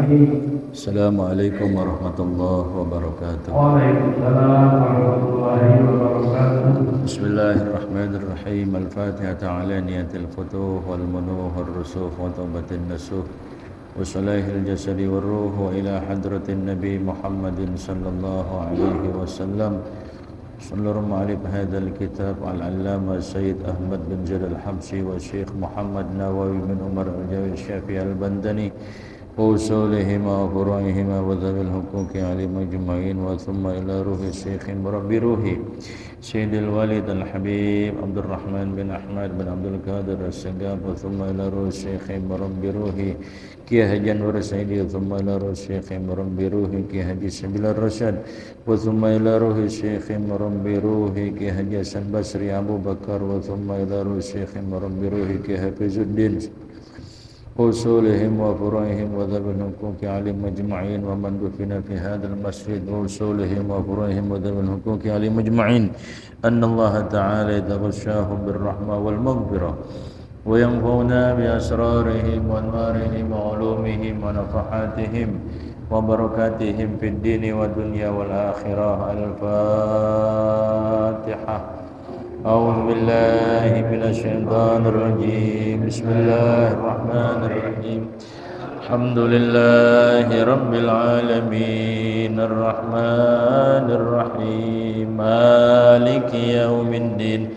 Assalamualaikum warahmatullahi wabarakatuh. Waalaikumsalam warahmatullahi wabarakatuh. Bismillahirrahmanirrahim. Al-Fatihah ala niyatil futuh wal munuh wal rusuf wa taubatin nasuh wa salahil jasadi wal ruh wa ila hadratin Nabi Muhammadin sallallahu alaihi wasallam. Sallallahu ma'alib hadal kitab al-allama Sayyid Ahmad bin Jalal Habsyi wa Syekh Muhammad Nawawi bin Umar al-Jawi Syafi'i al-Bandani وأصولهما وفروعهما وذوي الحقوق عليهم أجمعين وثم إلى روح الشيخ مربي روحي سيد الوالد الحبيب عبد الرحمن بن أحمد بن عبد القادر السقاف وثم إلى روح الشيخ مربي روحي كي هجن ورسيدي ثم إلى روح الشيخ مربي روحي كي هدي سبيل الرشاد وثم إلى روح الشيخ مربي روحي كي هدي حسن بصري أبو بكر وثم إلى روح الشيخ مربي روحي كي حفيظ الدين وصولهم وفروعهم وذوي الحقوق عليهم أجمعين ومن دفن في هذا المسجد وصولهم وفروعهم وذوي الحقوق عليهم أجمعين أن الله تعالى يتغشاهم بالرحمة والمغفرة وينفعنا بأسرارهم وأنوارهم وعلومهم ونفحاتهم وبركاتهم في الدين والدنيا والآخرة. الفاتحة. أعوذ بالله من الشيطان الرجيم. بسم الله الرحمن الرحيم. الحمد لله رب العالمين الرحمن الرحيم مالك يوم الدين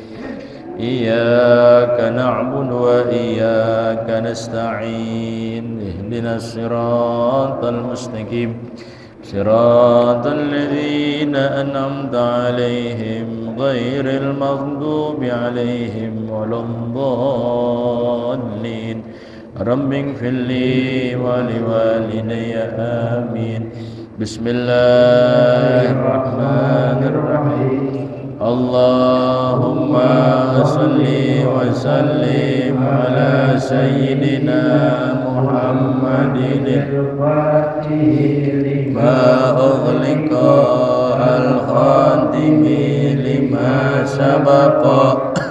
إياك نعبد وإياك نستعين اهدنا الصراط المستقيم صراط الذين أنعمت عليهم غير المغضوب عليهم ولا الضالين. رب اغفر لي ولوالدي آمين. بسم الله الرحمن الرحيم. اللهم صل وسلم على سيدنا محمد ما أغلق الخاتم لما سبق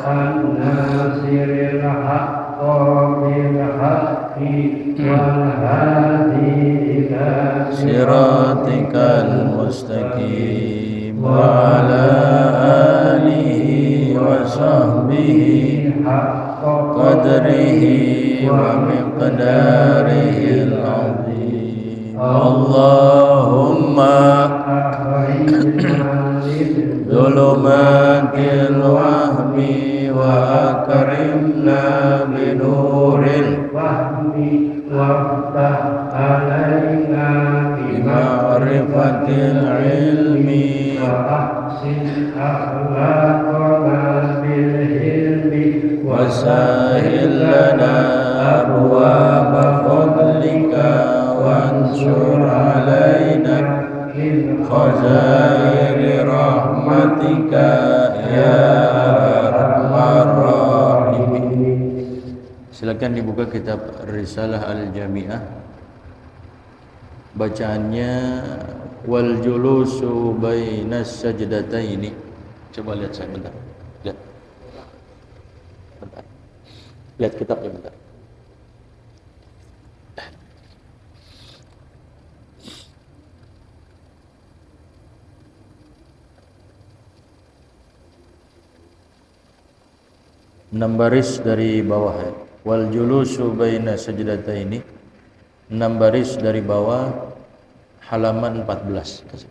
الناصر الحق بالحق والهادي إلى صراطك المستقيم وعلى آله وصحبه حق قدره ومقداره العظيم. اللهم ظلمات الوهم وأكرمنا بنور الفهم وافتح علينا بمعرفة العلم وأحسن أخلاقنا بالحلم وسهل لنا أبواب فضلك وانشر علينا خزائن رحمتك ya arhamar rahimin. Silakan dibuka kitab Risalah Al-Jami'ah. Bacaannya wal julusu bainas sajdataini. Coba lihat saya bentar. Lihat. Bentar. Lihat kitabnya bentar. Enam baris dari bawah ya. Wal julusu baina sajdataini. 6 baris dari bawah halaman 14.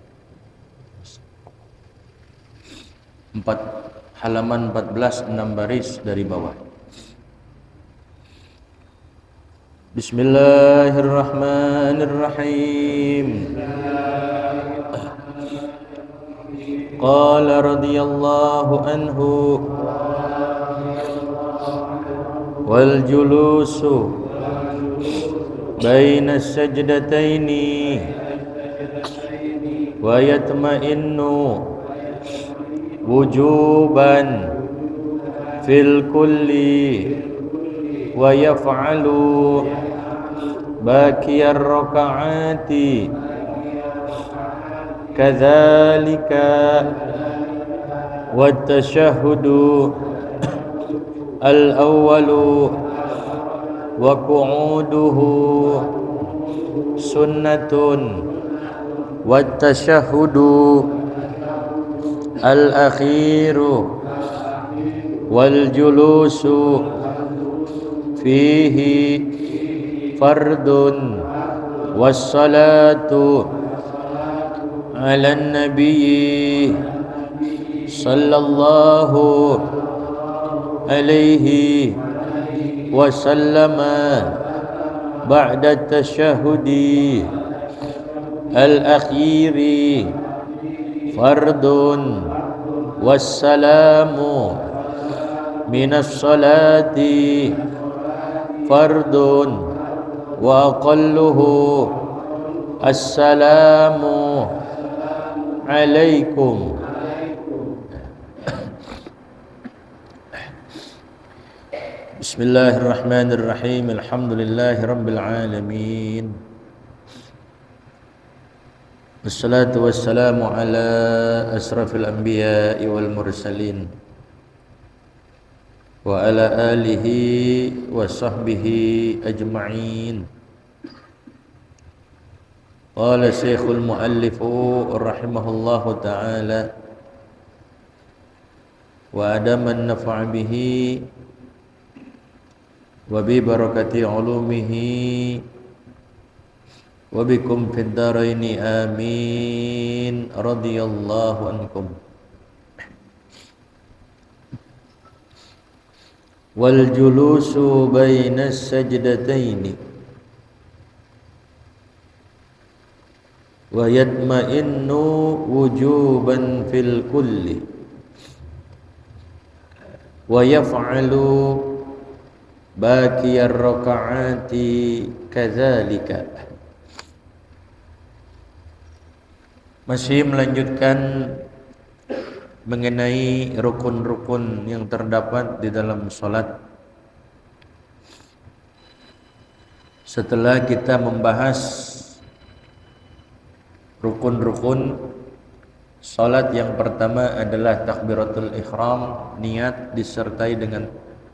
4 halaman 14 6 baris dari bawah. Bismillahirrahmanirrahim. Qala radhiyallahu anhu wal julusu baina sajdataini wa yatma'innu wujuban fil kulli wa yaf'alu baqiyar raka'ati kadzalika wat tashahhudu al-awwalu wa qu'uduhu sunnatun wat tashahhudu al-akhiru wal julusu fihi fardun wassalatu ala nabiyyi sallallahu alaihi wasallama ba'da tashahhudi al-akhiri fardun wassalamu minas salati fardun wa aqalluhu assalamu alaikum. Bismillahirrahmanirrahim. Alhamdulillahirabbil alamin. Wassalatu wassalamu ala asrafil anbiya'i wal mursalin wa ala alihi wa sahbihi ajma'in. Qala Syekhul Muallifu rahimahullahu ta'ala wa adaman nafa'a bihi wa bi barakati ulumihi wa bikum fid dharaini amin radhiyallahu ankum. Wal julusu bainas sajdataini wa yatma'innu wujuban fil kulli wa yaf'alu baqiyar raka'ati kadzalika. Masih melanjutkan mengenai rukun-rukun yang terdapat di dalam salat. Setelah kita membahas rukun-rukun salat, yang pertama adalah takbiratul ihram, niat disertai dengan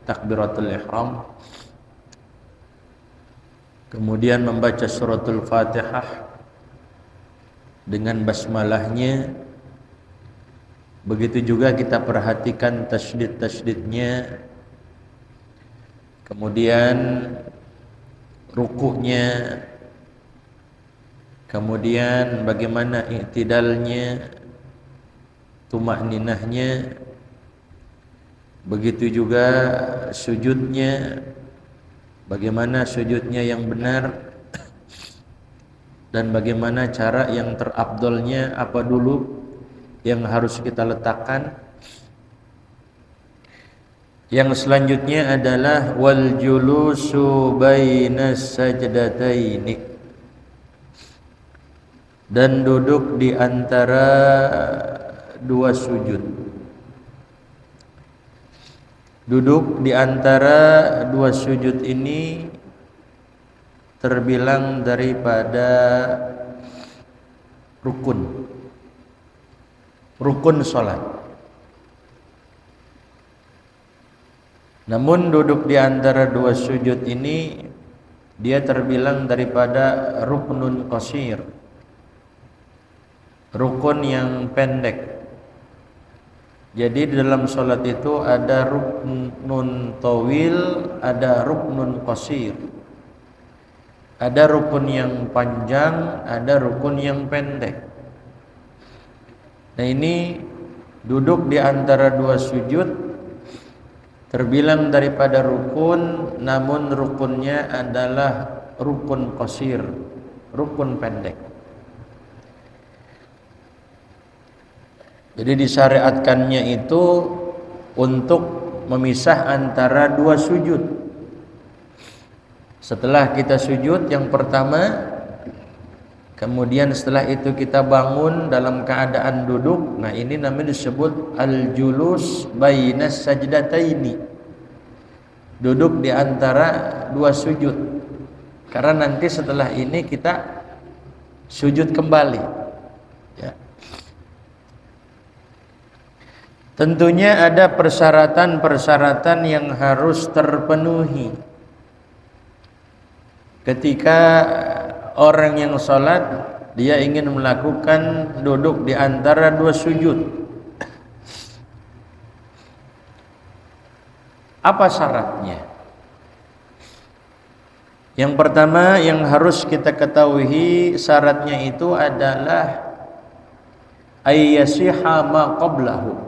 takbiratul ihram. Kemudian membaca suratul Fatihah dengan basmalahnya. Begitu juga kita perhatikan tasydid-tasydidnya. Kemudian rukuknya. Kemudian bagaimana i'tidalnya, tumakninahnya. Begitu juga sujudnya, bagaimana sujudnya yang benar, dan bagaimana cara yang terafdolnya, apa dulu yang harus kita letakkan. Yang selanjutnya adalah wal julusu bainas sajdataini, dan duduk di antara dua sujud. Duduk di antara dua sujud ini terbilang daripada rukun salat. Namun duduk di antara dua sujud ini dia terbilang daripada ruknun qasir, rukun yang pendek. Jadi di dalam salat itu ada ruknun tawil, ada ruknun qasir. Ada rukun yang panjang, ada rukun yang pendek. Nah, ini duduk di antara dua sujud terbilang daripada rukun, namun rukunnya adalah rukun qasir, rukun pendek. Jadi disyariatkannya itu untuk memisah antara dua sujud. Setelah kita sujud yang pertama, kemudian setelah itu kita bangun dalam keadaan duduk. Nah, ini namanya disebut al-julus bainas sajdataini, duduk di antara dua sujud. Karena nanti setelah ini kita sujud kembali, ya. Tentunya ada persyaratan-persyaratan yang harus terpenuhi ketika orang yang sholat dia ingin melakukan duduk di antara dua sujud. Apa syaratnya? Yang pertama yang harus kita ketahui syaratnya itu adalah ayyasiha ma qablahu,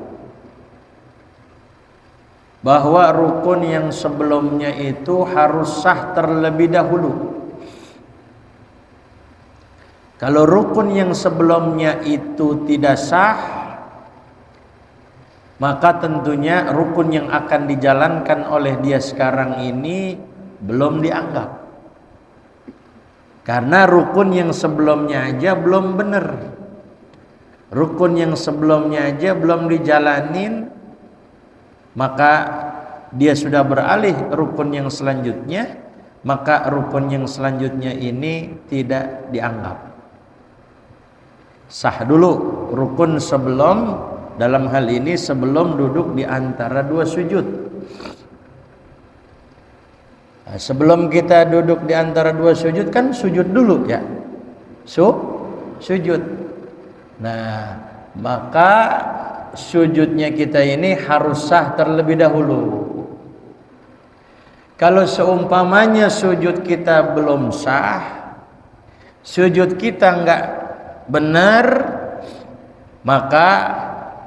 bahwa rukun yang sebelumnya itu harus sah terlebih dahulu. Kalau rukun yang sebelumnya itu tidak sah, maka tentunya rukun yang akan dijalankan oleh dia sekarang ini belum dianggap. Karena rukun yang sebelumnya aja belum benar, rukun yang sebelumnya aja belum dijalanin, maka dia sudah beralih rukun yang selanjutnya, maka rukun yang selanjutnya ini tidak dianggap. Sah dulu rukun sebelum, dalam hal ini sebelum duduk di antara dua sujud. Nah, sebelum kita duduk di antara dua sujud kan sujud dulu ya, sujud. Nah, maka sujudnya kita ini harus sah terlebih dahulu. Kalau seumpamanya sujud kita belum sah, sujud kita enggak benar, maka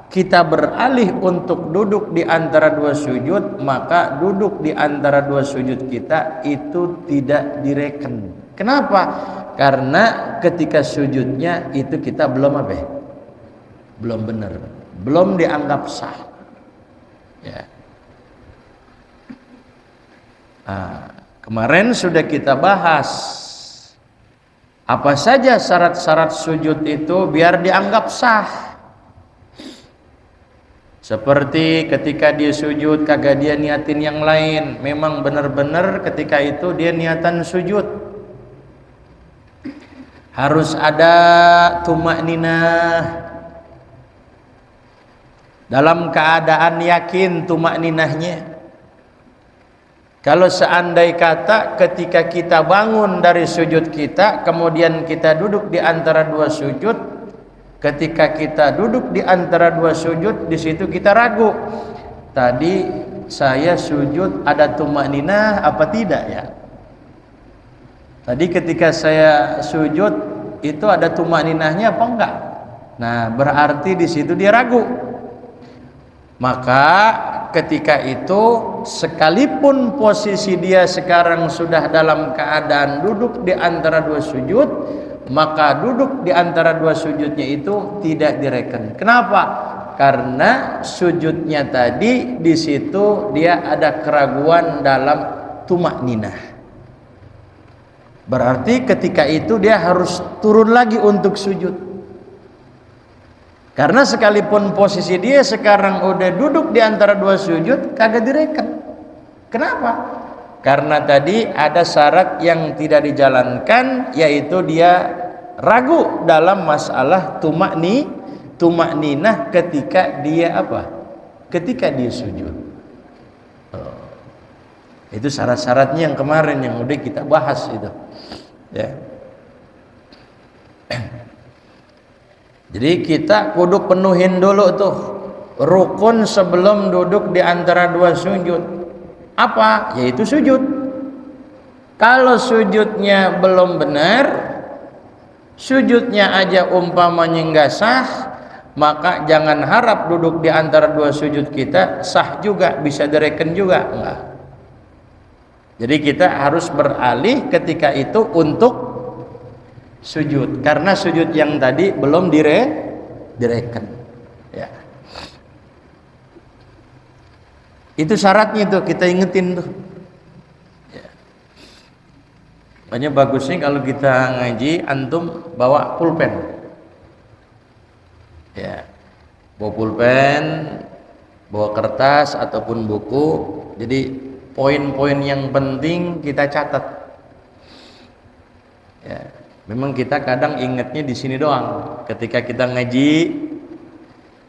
kita beralih untuk duduk di antara dua sujud, maka duduk di antara dua sujud kita itu tidak direken. Kenapa? Karena ketika sujudnya itu kita belum apa? Belum benar, belum dianggap sah. Ya. Nah, kemarin sudah kita bahas apa saja syarat-syarat sujud itu biar dianggap sah. Seperti ketika dia sujud kagak dia niatin yang lain, memang benar-benar ketika itu dia niatan sujud. Harus ada tumakninah, dalam keadaan yakin tumakninahnya. Kalau seandai kata ketika kita bangun dari sujud kita, kemudian kita duduk di antara dua sujud, ketika kita duduk di antara dua sujud, di situ kita ragu. Tadi saya sujud ada tumakninah apa tidak ya? Tadi ketika saya sujud itu ada tumakninahnya apa enggak? Nah, berarti di situ dia ragu. Maka ketika itu sekalipun posisi dia sekarang sudah dalam keadaan duduk di antara dua sujud, maka duduk di antara dua sujudnya itu tidak direken. Kenapa? Karena sujudnya tadi di situ dia ada keraguan dalam tumakninah. Berarti ketika itu dia harus turun lagi untuk sujud. Karena sekalipun posisi dia sekarang udah duduk di antara dua sujud, kagak direken. Kenapa? Karena tadi ada syarat yang tidak dijalankan, yaitu dia ragu dalam masalah tumakninah ketika dia apa? Ketika dia sujud. Itu syarat-syaratnya yang kemarin yang udah kita bahas itu. Ya. Jadi kita kudu penuhin dulu tuh rukun sebelum duduk di antara dua sujud. Apa? Yaitu sujud. Kalau sujudnya belum benar, sujudnya aja umpamanya enggak sah, maka jangan harap duduk di antara dua sujud kita sah juga, bisa direken juga, enggak. Jadi kita harus beralih ketika itu untuk sujud, karena sujud yang tadi belum direken. Ya. Itu syaratnya tuh, kita ingetin tuh. Ya. Makanya bagusnya kalau kita ngaji antum bawa pulpen. Ya. Bawa pulpen, bawa kertas ataupun buku. Jadi poin-poin yang penting kita catat. Ya. Memang kita kadang ingatnya di sini doang. Ketika kita ngaji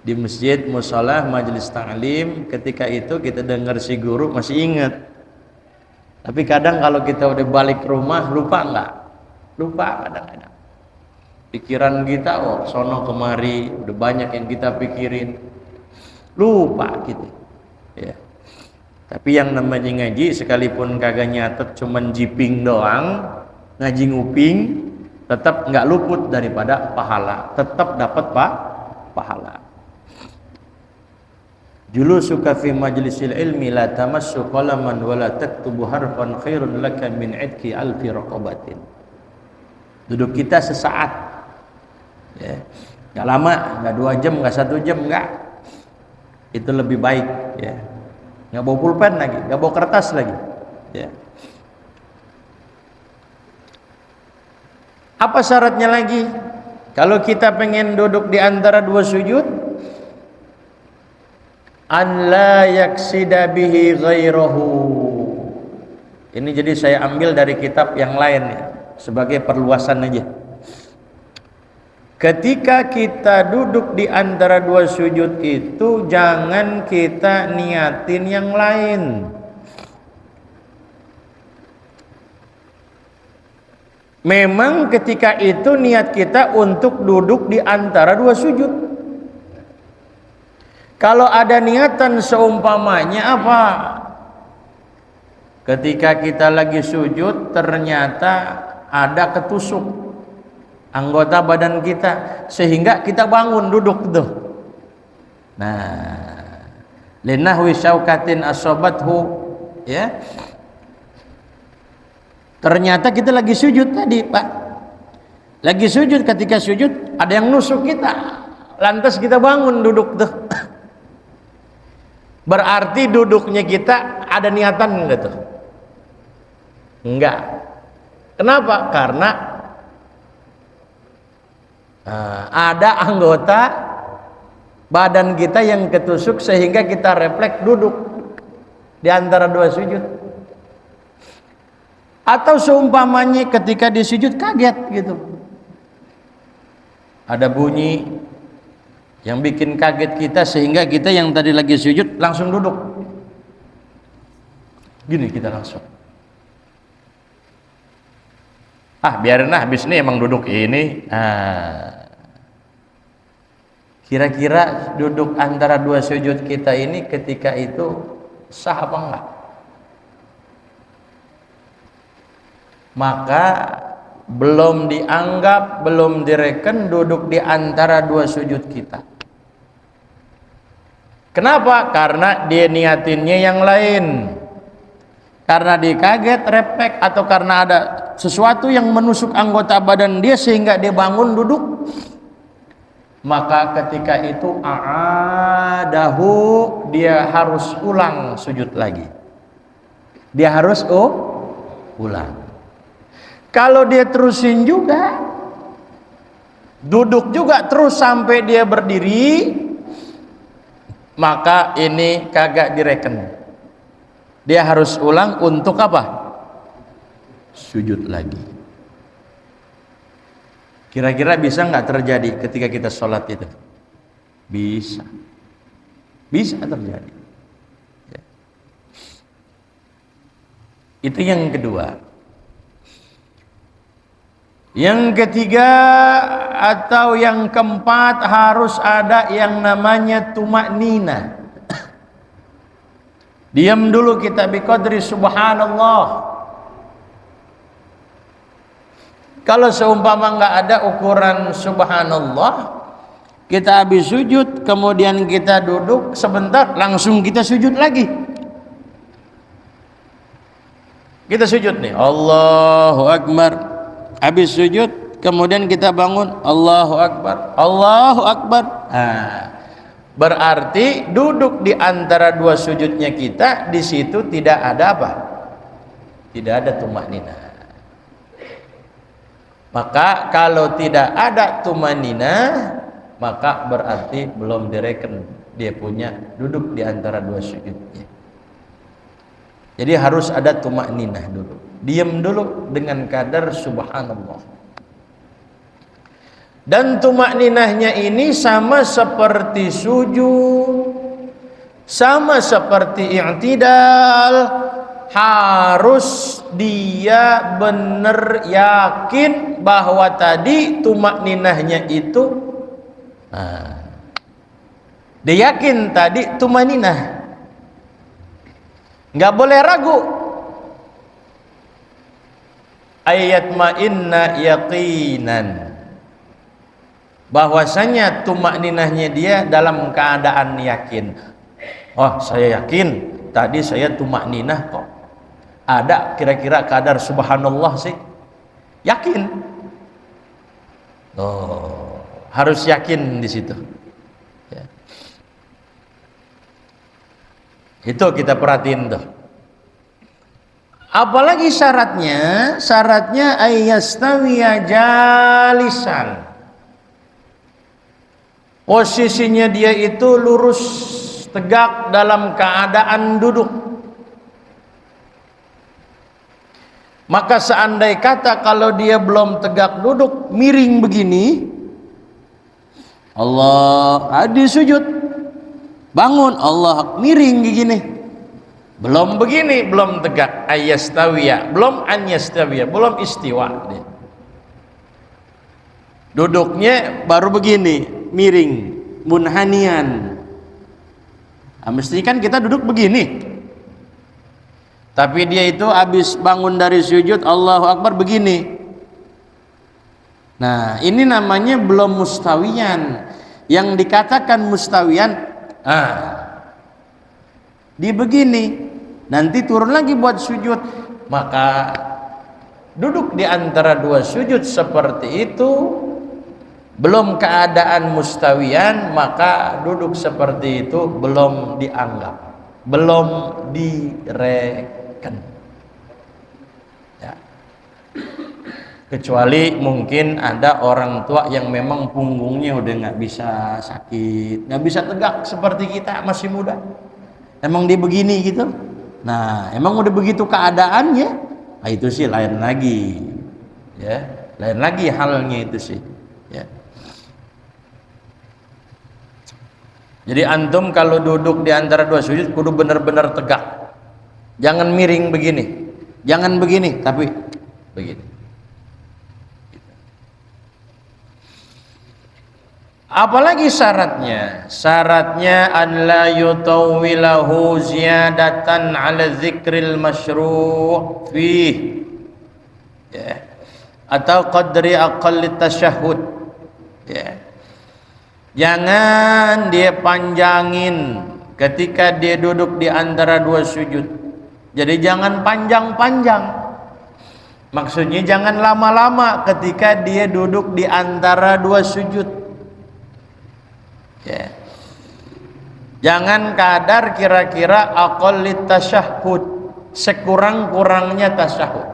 di masjid, musholah, majelis ta'lim, ketika itu kita dengar si guru masih ingat. Tapi kadang kalau kita udah balik ke rumah lupa enggak? Lupa kadang-kadang. Pikiran kita sono kemari, udah banyak yang kita pikirin. Lupa gitu. Ya. Tapi yang namanya ngaji sekalipun kagak nyatet cuman jiping doang, ngaji nguping, tetap nggak luput daripada pahala, tetap dapat pahala. Julusuka fi majlisil ilmi la tamassu qalaman wa la taktubu harfan khairun laka min idki alfi raqabatin. Duduk kita sesaat, ya, nggak lama, nggak 2 jam, nggak 1 jam, nggak. Itu lebih baik, ya. Nggak bawa pulpen lagi, nggak bawa kertas lagi, ya. Apa syaratnya lagi? Kalau kita pengen duduk di antara 2 sujud, an la yaksida bihi ghairahu. Ini jadi saya ambil dari kitab yang lain nih, sebagai perluasan aja. Ketika kita duduk di antara 2 sujud itu, jangan kita niatin yang lain. Memang ketika itu niat kita untuk duduk di antara 2 sujud. Kalau ada niatan seumpamanya apa? Ketika kita lagi sujud ternyata ada ketusuk anggota badan kita sehingga kita bangun duduk tuh. Nah, linahwi syaukatin asobathu, ya. Ternyata kita lagi sujud tadi, Pak. Lagi sujud, ketika sujud ada yang nusuk kita. Lantas kita bangun duduk tuh. Berarti duduknya kita ada niatan enggak tuh? Enggak. Kenapa? Karena ada anggota badan kita yang ketusuk sehingga kita refleks duduk di antara 2 sujud. Atau seumpamanya ketika di sujud kaget gitu, ada bunyi yang bikin kaget kita sehingga kita yang tadi lagi sujud langsung duduk gini, kita langsung biarin lah, habis ini emang duduk ini. Kira-kira duduk antara 2 sujud kita ini ketika itu sah apa enggak? Maka belum dianggap, belum direken duduk di antara 2 sujud kita. Kenapa? Karena dia niatinnya yang lain. Karena dia kaget, refleks, atau karena ada sesuatu yang menusuk anggota badan dia sehingga dia bangun duduk. Maka ketika itu a'adahu, dia harus ulang sujud lagi. Dia harus ulang. Kalau dia terusin juga, duduk juga terus sampai dia berdiri, maka ini kagak direken. Dia harus ulang untuk apa? Sujud lagi. Kira-kira bisa nggak terjadi ketika kita sholat itu? Bisa. Bisa terjadi. Ya. Itu yang kedua. Yang ketiga atau yang keempat, harus ada yang namanya tumaknina. Diam dulu kita biqadri subhanallah. Kalau seumpama nggak ada ukuran subhanallah, kita habis sujud kemudian kita duduk sebentar langsung kita sujud lagi. Kita sujud nih, Allahu Akbar. Habis sujud kemudian kita bangun, Allahu Akbar, Allahu Akbar. Berarti duduk di antara 2 sujudnya kita, di situ tidak ada apa? Tidak ada tumaknina. Maka kalau tidak ada tumaknina, maka berarti belum direken dia punya duduk di antara 2 sujudnya. Jadi harus ada tumakninah dulu. Diam dulu dengan kadar subhanallah. Dan tumakninahnya ini sama seperti sujud, sama seperti i'tidal, harus dia benar yakin bahwa tadi tumakninahnya itu dia yakin tadi tumakninah, nggak boleh ragu. Ayat ma'inna yaqinan, bahwasanya tumakninahnya dia dalam keadaan yakin. Oh, saya yakin tadi saya tumakninah kok. Ada kira-kira kadar subhanallah sih? Yakin. Oh, harus yakin di situ. Ya. Itu kita perhatiin tuh. Apalagi syaratnya? Syaratnya ayyastawiya jalisan. Posisinya dia itu lurus tegak dalam keadaan duduk. Maka seandai kata kalau dia belum tegak duduk, miring begini, Allah adi sujud, bangun, Allah miring begini, belum begini, belum tegak, ayyastawiya, belum anyastawiya, belum istiwa. Duduknya baru begini, miring, munhanian. Nah, mesti kan kita duduk begini, tapi dia itu habis bangun dari sujud, Allahu Akbar begini. Nah, ini namanya belum mustawiyan. Yang dikatakan mustawiyan, dia begini, nanti turun lagi buat sujud, maka duduk di antara dua sujud seperti itu belum keadaan mustawiyan, maka duduk seperti itu belum dianggap, belum direken. Ya. Kecuali mungkin ada orang tua yang memang punggungnya udah nggak bisa sakit, nggak bisa tegak seperti kita masih muda. Emang dia begini gitu. Nah, emang udah begitu keadaannya, nah itu sih lain lagi, ya, lain lagi halnya itu sih. Ya. Jadi antum kalau duduk di antara dua sujud kudu benar-benar tegak. Jangan miring begini. Jangan begini, tapi begini. Apalagi syaratnya? Syaratnya an la yutawwilahu ziyadatan ala dzikril masyru' fih. Ya. Atau qadri aqalli tasyahhud. Ya. Jangan dia panjangin ketika dia duduk di antara dua sujud. Jadi jangan panjang-panjang. Maksudnya jangan lama-lama ketika dia duduk di antara dua sujud. Ya. Jangan kadar kira-kira aqallit tasyahhud, sekurang-kurangnya tasyahud.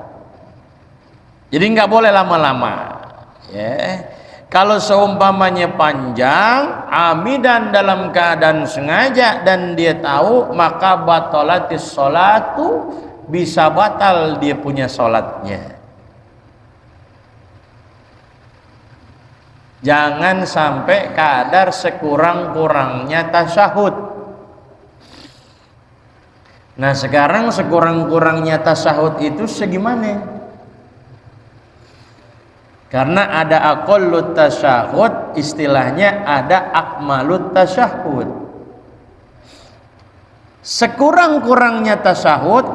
Jadi nggak boleh lama-lama. Ya. Kalau seumpamanya panjang, amidan dalam keadaan sengaja dan dia tahu, maka batalatis sholatu, bisa batal dia punya sholatnya. Jangan sampai kadar sekurang-kurangnya tasyahud. Nah sekarang sekurang-kurangnya tasyahud itu segimana? Karena ada aqallut tasyahud, istilahnya ada akmalut tasyahud. Sekurang-kurangnya tasyahud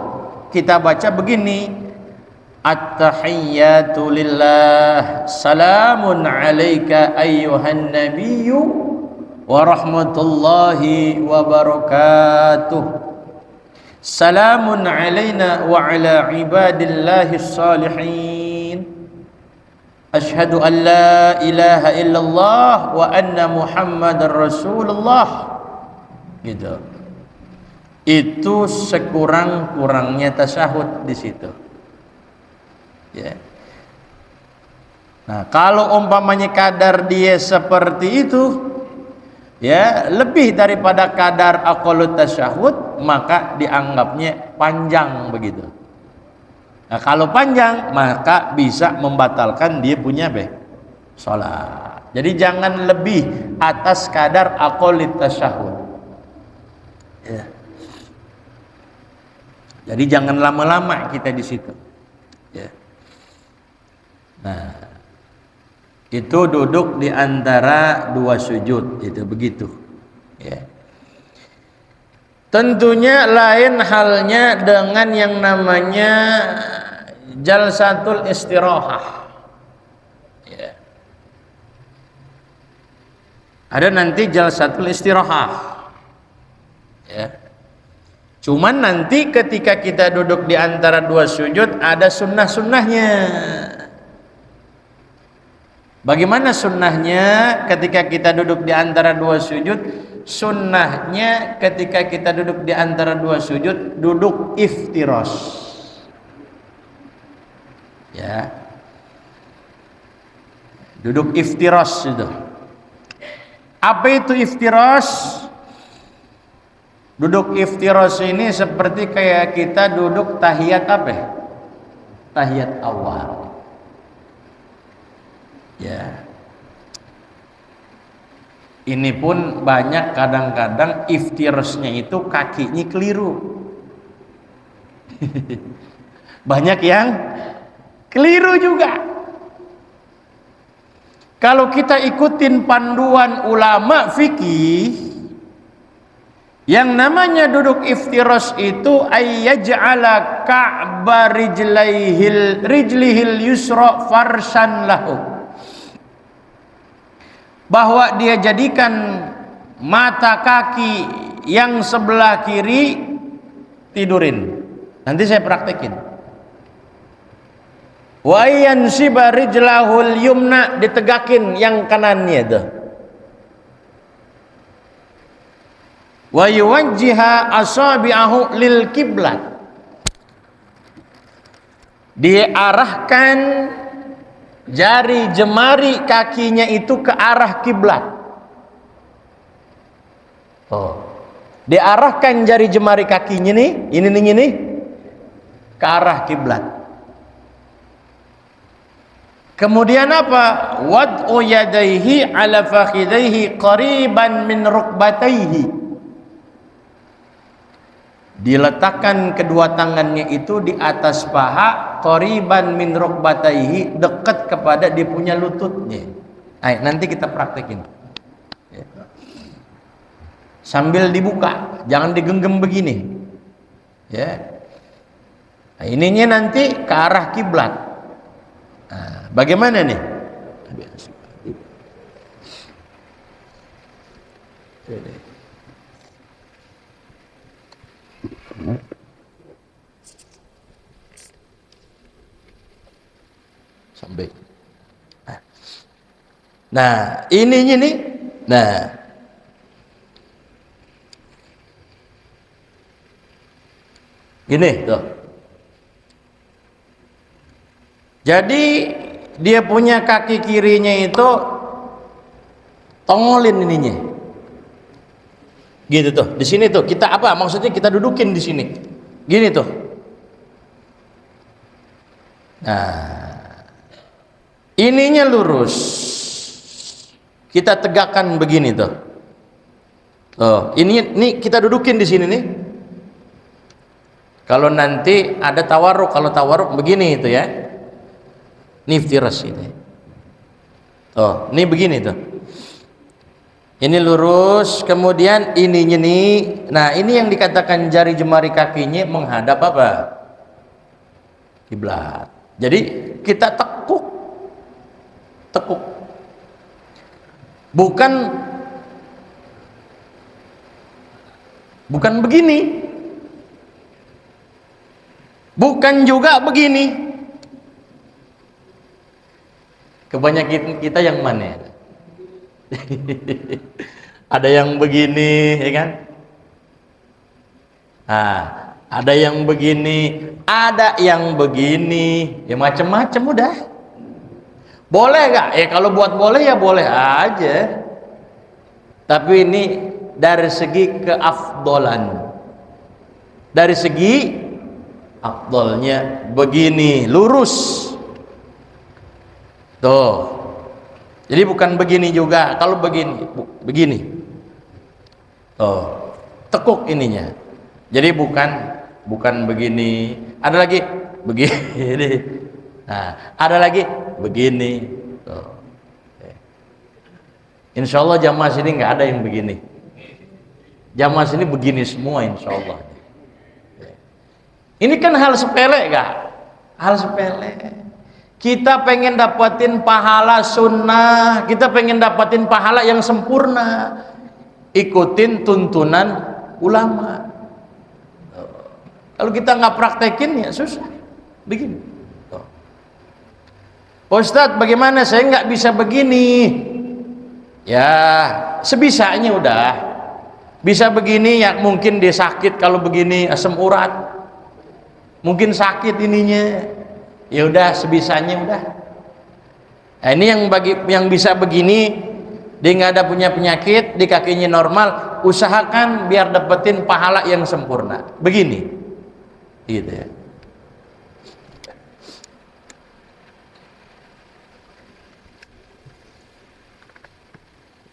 kita baca begini: At-tahiyyatu lillah, salamun alaika ayyuhan nabiyyu wa rahmatullahi wa barakatuh. Salamun alaina wa ala ibadillahi salihin. Asyhadu an la ilaha illallah wa anna muhammadar rasulullah. Gitu. Itu sekurang-kurangnya tasyahud di situ. Ya. Nah, kalau umpamanya kadar dia seperti itu, ya, lebih daripada kadar aqallut tasyahud, maka dianggapnya panjang begitu. Nah, kalau panjang maka bisa membatalkan dia punya salat. Jadi jangan lebih atas kadar aqallut tasyahud. Ya. Jadi jangan lama-lama kita di situ. Ya. Nah, itu duduk di antara dua sujud, itu begitu. Ya. Tentunya lain halnya dengan yang namanya jalsatul istirahah. Ya. Ada nanti jalsatul istirahah. Ya. Cuman nanti ketika kita duduk di antara dua sujud ada sunnah-sunnahnya. Bagaimana sunnahnya ketika kita duduk di antara dua sujud? Sunnahnya ketika kita duduk di antara dua sujud, duduk iftiras. Ya. Duduk iftiras itu. Apa itu iftiras? Duduk iftiras ini seperti kayak kita duduk tahiyat apa? Tahiyat awal. Ya. Ini pun banyak kadang-kadang iftirasnya itu kakinya keliru. Banyak yang keliru juga. Kalau kita ikutin panduan ulama fikih, yang namanya duduk iftiras itu ayyaj'ala ka'ba rijlihil yusra farsan lahu. Bahwa dia jadikan mata kaki yang sebelah kiri tidurin. Nanti saya praktekin. Wa yansiba rijlahul yumna, ditegakin yang kanannya itu. Wa yuwajjiha asabi'ahu lil kiblat, diarahkan jari jemari kakinya itu ke arah kiblat. Diarahkan jari jemari kakinya nih, ini ke arah kiblat. Kemudian apa? Wad'u yadayhi ala fakhidaihi qariban min rukbataihi, diletakkan kedua tangannya itu di atas paha, qariban min rukbataihi, dekat kepada dia punya lututnya. Nah, nanti kita praktekin. Ya. Sambil dibuka, jangan digenggam begini. Ya. Nah, ininya nanti ke arah kiblat. Nah, bagaimana nih? Sampai. Nah, ininya nih. Nah. Gini tuh. Jadi dia punya kaki kirinya itu tongolin ininya. Gitu tuh. Di sini tuh kita apa? Maksudnya kita dudukin di sini. Gini tuh. Nah, ininya lurus. Kita tegakkan begini tuh. Oh, ini kita dudukin di sini nih. Kalau nanti ada tawarruk, kalau tawarruk begini itu ya. Ini iftiras ini. Oh, ini begini tuh. Ini lurus, kemudian ininya nih. Nah, ini yang dikatakan jari jemari kakinya menghadap apa? Kiblat. Jadi kita tekuk. Bukan begini. Bukan juga begini. Kebanyakan kita yang mana? Ada yang begini, ya kan? Nah, ada yang begini, ada yang begini, ya macam-macam udah. Boleh gak? Kalau buat boleh ya boleh aja. Tapi ini dari segi keafdolan, dari segi afdolnya begini, lurus. Tuh. Jadi bukan begini juga. Kalau begini. Oh, tekuk ininya. Jadi bukan bukan begini. Ada lagi begini. Nah, ada lagi begini. Tuh. Insya Allah jamaah sini nggak ada yang begini. Jamaah sini begini semua insya Allah. Ini kan hal sepele gak? Hal sepele. Kita pengen dapetin pahala sunnah, kita pengen dapetin pahala yang sempurna. Ikutin tuntunan ulama. Kalau kita nggak praktekin ya susah. Begini. Pak Ustadz, bagaimana saya nggak bisa begini? Ya sebisanya udah. Bisa begini ya, mungkin dia sakit kalau begini asam urat. Mungkin sakit ininya, ya udah sebisanya udah. Nah, ini yang bisa begini, dia nggak ada punya penyakit, di kakinya normal, usahakan biar dapetin pahala yang sempurna. Begini, gitu ya.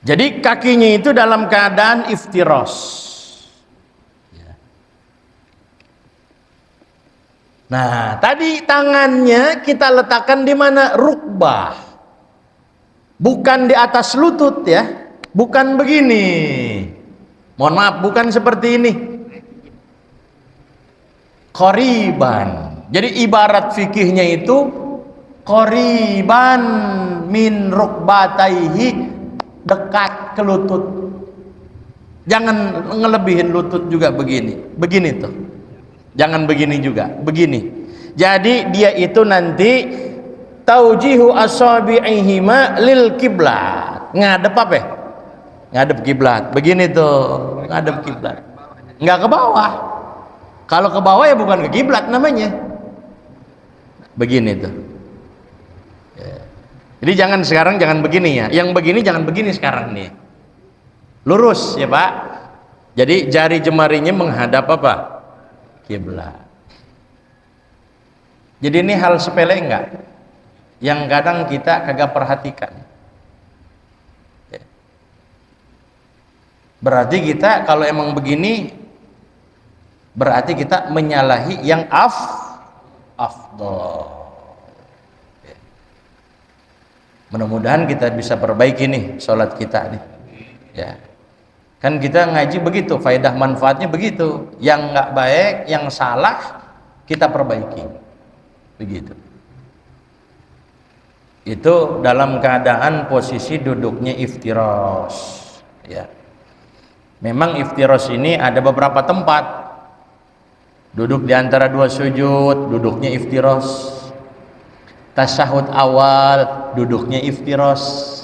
Jadi kakinya itu dalam keadaan iftiros. Nah, tadi tangannya kita letakkan di mana? Rukbah. Bukan di atas lutut ya. Bukan begini. Mohon maaf, bukan seperti ini. Qoriban. Jadi ibarat fikihnya itu qoriban min rukbataihi, dekat ke lutut. Jangan ngelebihin lutut juga begini. Begini tuh. Jangan begini juga, begini. Jadi dia itu nanti taujihu asabi'ihima lil kiblat. Ngadep apa? Ngadep kiblat. Begini tuh, ngadep kiblat. Enggak ke bawah. Kalau ke bawah ya bukan ke kiblat namanya. Begini tuh. Jadi sekarang jangan begini ya. Yang begini jangan begini sekarang nih. Lurus ya, Pak. Jadi jari jemarinya menghadap apa? Kiblat. Jadi ini hal sepele enggak? Yang kadang kita kagak perhatikan. Berarti kita kalau emang begini, berarti kita menyalahi yang afdol. Mudah-mudahan kita bisa perbaiki nih sholat kita nih. Ya. Kan kita ngaji begitu, faedah manfaatnya begitu. Yang nggak baik, yang salah kita perbaiki. Begitu. Itu dalam keadaan posisi duduknya iftiros. Ya. Memang iftiros ini ada beberapa tempat. Duduk di antara dua sujud, duduknya iftiros. Tasyahud awal, duduknya iftiros.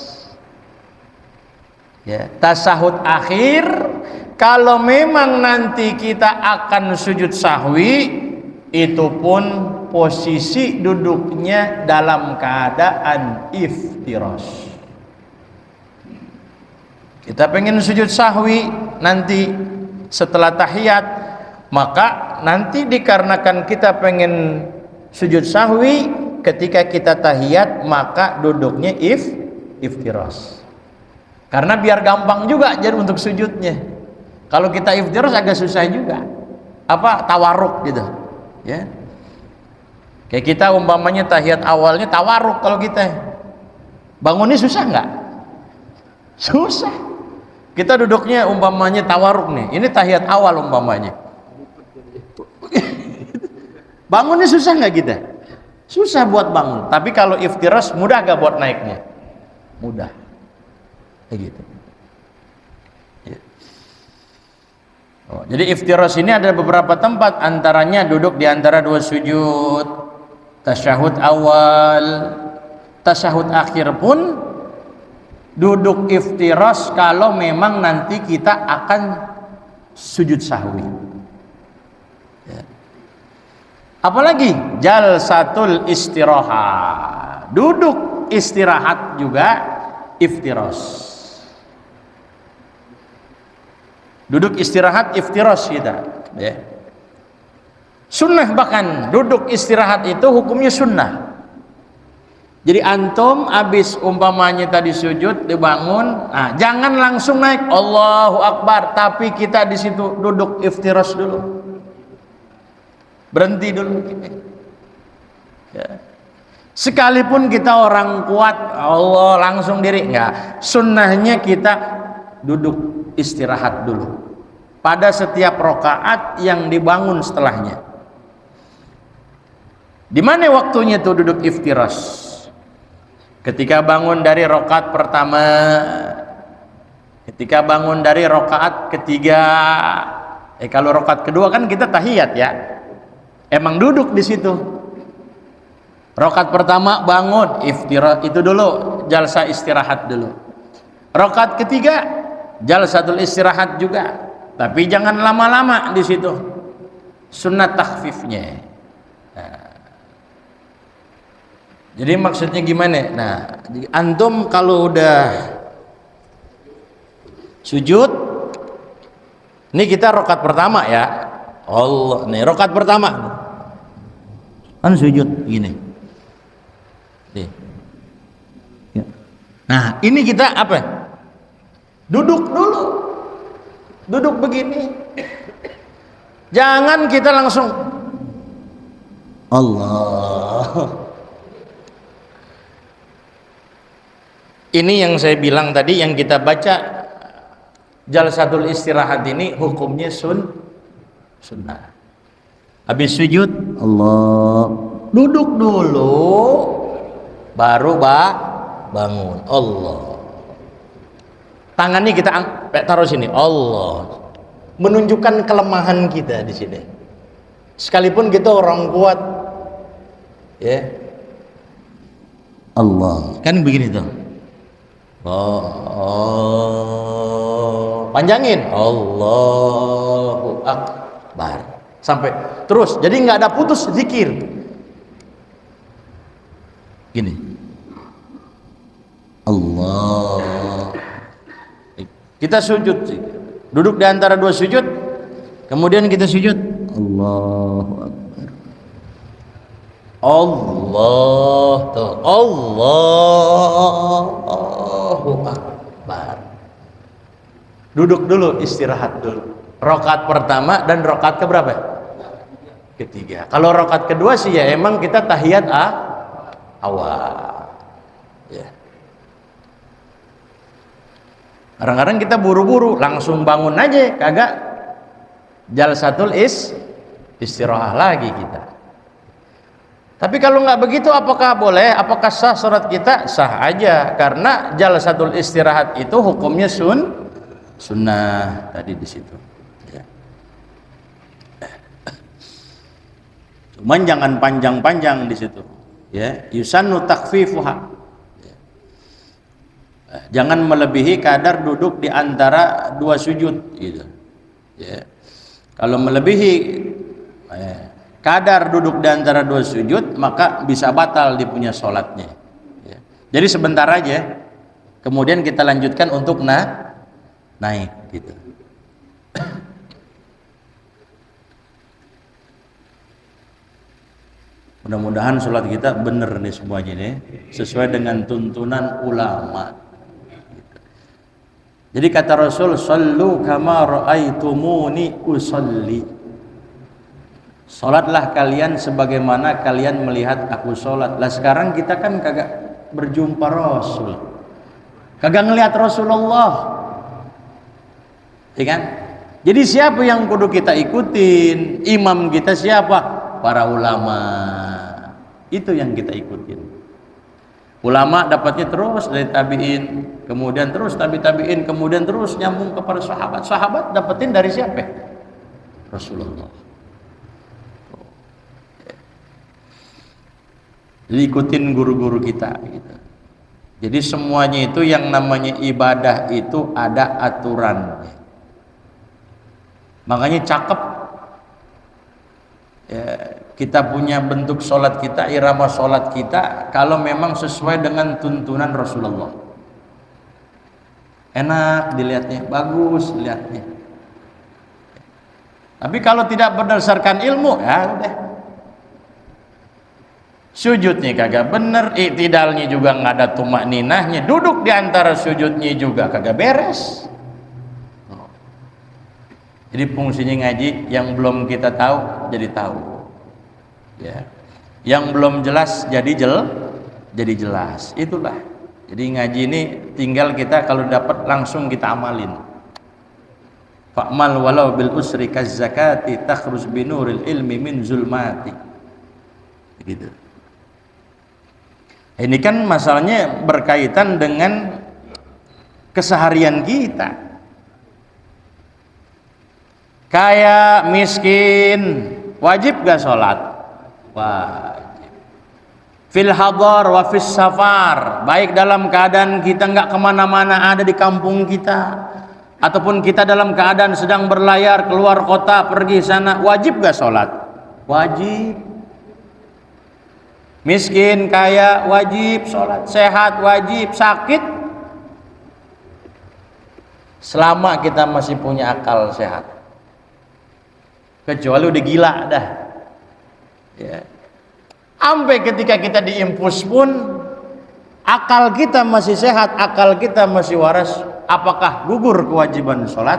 Ya, tasahud akhir kalau memang nanti kita akan sujud sahwi, itu pun posisi duduknya dalam keadaan iftiros. Kita pengen sujud sahwi nanti setelah tahiyat, maka nanti dikarenakan kita pengen sujud sahwi ketika kita tahiyat, maka duduknya iftiros. Karena biar gampang juga jadi untuk sujudnya. Kalau kita iftiros agak susah juga. Apa tawarruk gitu, ya. Kayak kita umpamanya tahiyat awalnya tawarruk kalau kita. Bangunnya susah nggak? Susah. Kita duduknya umpamanya tawarruk nih. Ini tahiyat awal umpamanya. Bangunnya susah nggak kita? Susah buat bangun. Tapi kalau iftiros mudah gak buat naiknya? Mudah. Gitu. Ya. Jadi iftiros ini ada beberapa tempat, antaranya duduk di antara dua sujud, tasyahud awal, tasyahud akhir pun duduk iftiros kalau memang nanti kita akan sujud sahwi. Ya. Apalagi jalsatul istirahat, duduk istirahat juga iftiros. Duduk istirahat iftiros kita, ya. Sunnah bahkan duduk istirahat itu hukumnya sunnah. Jadi antum habis umpamanya tadi sujud dibangun, nah, jangan langsung naik Allahu Akbar, tapi kita di situ duduk iftiros dulu. Berhenti dulu. Ya. Sekalipun kita orang kuat, Allah langsung diri, enggak. Sunnahnya kita duduk istirahat dulu pada setiap rakaat yang dibangun setelahnya. Di mana waktunya tuh duduk iftirash? Ketika bangun dari rakaat pertama, ketika bangun dari rakaat ketiga. Kalau rakaat kedua kan kita tahiyat ya. Emang duduk di situ. Rakaat pertama bangun iftirash itu dulu, jalsa istirahat dulu. Rakaat ketiga jalsatul istirahat juga, tapi jangan lama-lama di situ. Sunnah takhfifnya. Nah, jadi maksudnya gimana? Nah, antum kalau udah sujud, ini kita rakaat pertama ya. Allah, nih rakaat pertama. Kan sujud gini. Nih. Ya. Nah, ini kita apa? Duduk dulu. Duduk begini. Jangan kita langsung Allah. Ini yang saya bilang tadi, yang kita baca jalsatul istirahat ini hukumnya sunnah. Habis sujud, Allah, duduk dulu, baru bangun. Allah. Tangannya kita taruh sini. Allah. Menunjukkan kelemahan kita di sini. Sekalipun kita orang kuat, ya. Allah. Kan begini tuh. Oh, panjangin. Allahu Akbar. Sampai terus. Jadi nggak ada putus zikir. Gini. Allah. Kita sujud. Duduk di antara dua sujud. Kemudian kita sujud. Allahu Akbar. Allah tuh. Allahu Akbar. Duduk dulu, istirahat dulu. Rakaat pertama dan rakaat keberapa? Ketiga. Kalau rakaat kedua sih ya emang kita tahiyat awal. Ya. Kadang-kadang kita buru-buru langsung bangun aja, kagak jalsatul istirahat lagi kita. Tapi kalau nggak begitu, apakah boleh? Apakah sah salat kita? Sah aja, karena jalsatul istirahat itu hukumnya sunnah tadi di situ. Ya. Cuman jangan panjang-panjang di situ. Ya, yusannu takhfifuha. Jangan melebihi kadar duduk di antara dua sujud gitu. Ya. Kalau melebihi kadar duduk di antara dua sujud, maka bisa batal dia punya sholatnya. Ya. Jadi sebentar aja, kemudian kita lanjutkan untuk naik gitu. Mudah-mudahan sholat kita benar nih semuanya nih, sesuai dengan tuntunan ulama. Jadi kata Rasul, "Shallu kama ra'aitumuni usolli." Salatlah kalian sebagaimana kalian melihat aku salat. Lah sekarang kita kan kagak berjumpa Rasul. Kagak ngelihat Rasulullah. Ya kan? Jadi siapa yang kudu kita ikutin? Imam kita siapa? Para ulama. Itu yang kita ikutin. Ulama dapatnya terus dari tabi'in, kemudian terus tabi'in, kemudian terus nyambung kepada sahabat. Sahabat dapetin dari siapa? Rasulullah. Jadi ikutin guru-guru kita gitu. Jadi semuanya itu yang namanya ibadah itu ada aturannya. Makanya cakep ya, kita punya bentuk sholat kita, irama sholat kita kalau memang sesuai dengan tuntunan Rasulullah. Enak dilihatnya, bagus dilihatnya. Tapi kalau tidak berdasarkan ilmu, ya udah. Sujudnya kagak bener, i'tidalnya juga nggak ada tumak ninahnya, duduk di antara sujudnya juga kagak beres. Jadi fungsinya ngaji yang belum kita tahu jadi tahu. Ya. Yang belum jelas jadi jelas. Itulah. Jadi ngaji ini tinggal kita kalau dapat langsung kita amalin. Fa'mal walau bil usri kaz zakati takhruj binuril ilmi min zulmati. Gitu. Ini kan masalahnya berkaitan dengan keseharian kita. Kaya, miskin, wajib gak sholat? Wajib. Fil hadar wa fis safar, baik dalam keadaan kita nggak kemana-mana, ada di kampung kita, ataupun kita dalam keadaan sedang berlayar keluar kota pergi sana, wajib gak sholat? Wajib. Miskin, kaya, wajib sholat. Sehat, wajib. Sakit, selama kita masih punya akal sehat. Kecuali udah gila dah. Ya. Sampai ketika kita diimpus pun akal kita masih sehat, akal kita masih waras, apakah gugur kewajiban sholat?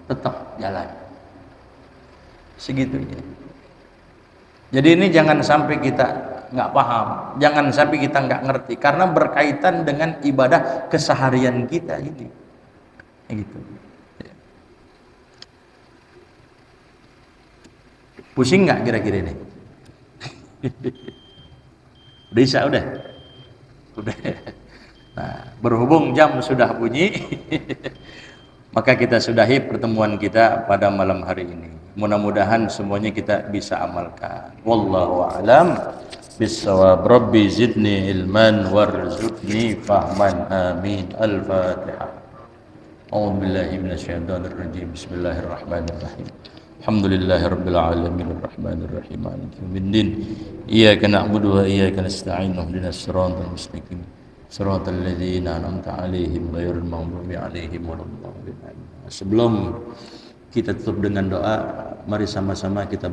Tetap jalan. Segitunya. Jadi ini jangan sampai kita nggak paham, jangan sampai kita nggak ngerti, karena berkaitan dengan ibadah keseharian kita ini. Gitu. Pusing nggak kira-kira ini? Bisa udah. Nah, berhubung jam sudah bunyi, maka kita sudahi pertemuan kita pada malam hari ini. Mudah-mudahan semuanya kita bisa amalkan. Wallahu a'lam bissawab. Rabbi zidni ilman warzuqni fahman. Amin. Al-Fatihah. A'udzu billahi minasyaitonir rajim. Bismillahirrahmanirrahim. Alhamdulillahirabbil alamin arrahmanir rahim maliki yaumiddin. Iyyaka na'budu wa iyyaka nasta'in. Ihdinas siratal mustaqim. Siratal ladzina an'amta 'alaihim ghairil maghdubi 'alaihim waladdallin. Sebelum kita tutup dengan doa, mari sama-sama kita